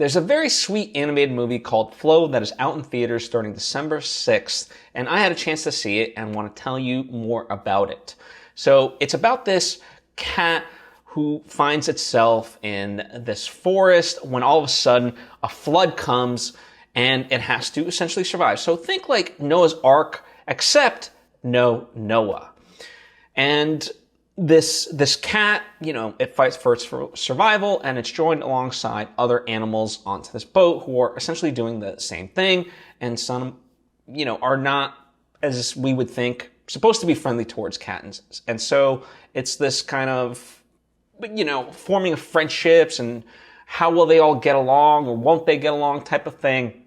There's a very sweet animated movie called Flow that is out in theaters starting December 6th, and I had a chance to see it and want to tell you more about it. So it's about this cat who finds itself in this forest when all of a sudden a flood comes and it has to essentially survive. So think like Noah's Ark, except no Noah. And this cat, it fights for its survival, and it's joined alongside other animals onto this boat who are essentially doing the same thing, and some, are not, as we would think, supposed to be friendly towards cats. And so it's this kind of, forming of friendships and how will they all get along or won't they get along type of thing.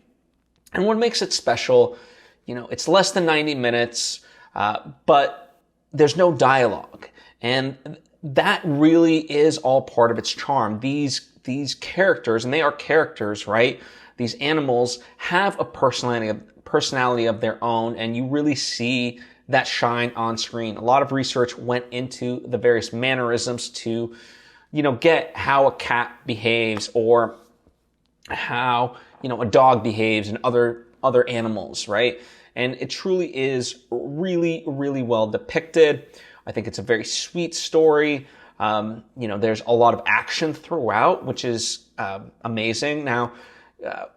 And what makes it special, it's less than 90 minutes, but there's no dialogue. And that really is all part of its charm. These characters, and they are characters, right? These animals have a personality of their own, and you really see that shine on screen. A lot of research went into the various mannerisms to, get how a cat behaves or how, a dog behaves and other animals, right? And it truly is really, really well depicted. I think it's a very sweet story. There's a lot of action throughout, which is amazing. Now,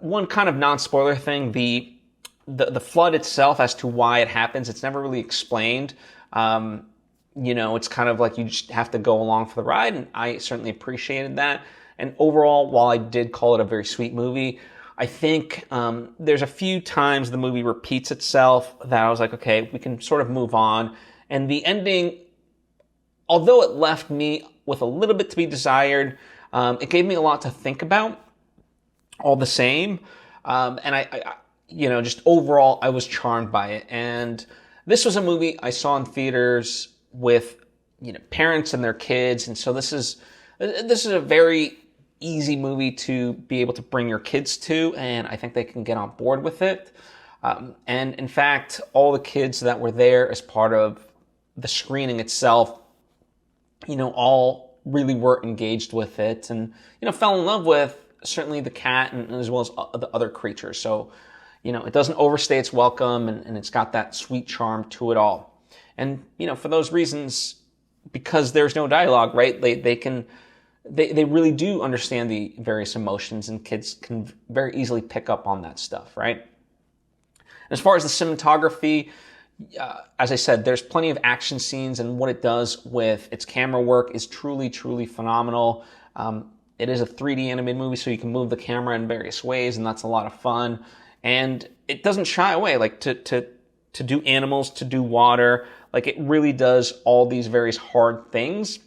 one kind of non-spoiler thing, the flood itself as to why it happens, it's never really explained. It's kind of like you just have to go along for the ride, and I certainly appreciated that. And overall, while I did call it a very sweet movie, I think there's a few times the movie repeats itself that I was like, okay, we can sort of move on. And the ending, although it left me with a little bit to be desired, it gave me a lot to think about all the same. And I just overall, I was charmed by it. And this was a movie I saw in theaters with, parents and their kids. And so this is a very easy movie to be able to bring your kids to. And I think they can get on board with it. And in fact, all the kids that were there as part of the screening itself, all really were engaged with it and, fell in love with certainly the cat and as well as the other creatures. So, it doesn't overstay its welcome and it's got that sweet charm to it all. And, for those reasons, because there's no dialogue, right, they really do understand the various emotions, and kids can very easily pick up on that stuff, right? As far as the cinematography, as I said, there's plenty of action scenes, and what it does with its camera work is truly, truly phenomenal. It is a 3D animated movie, so you can move the camera in various ways, and that's a lot of fun. And it doesn't shy away, like to do animals, to do water. Like it really does all these various hard things,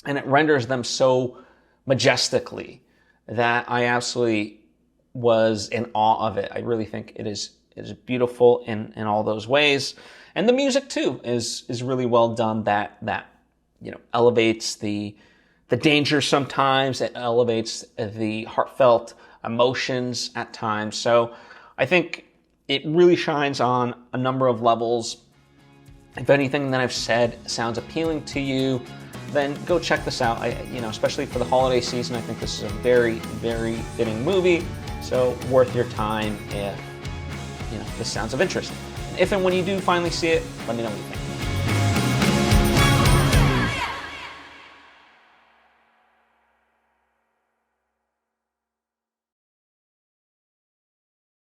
and it renders them so majestically that I absolutely was in awe of it. I really think it is beautiful in all those ways. And the music too is really well done, that elevates the danger sometimes, it elevates the heartfelt emotions at times. So I think it really shines on a number of levels. If anything that I've said sounds appealing to you, then go check this out. Especially for the holiday season, I think this is a very, very fitting movie. So worth your time if this sounds of interest. If and when you do finally see it, let me know what you think.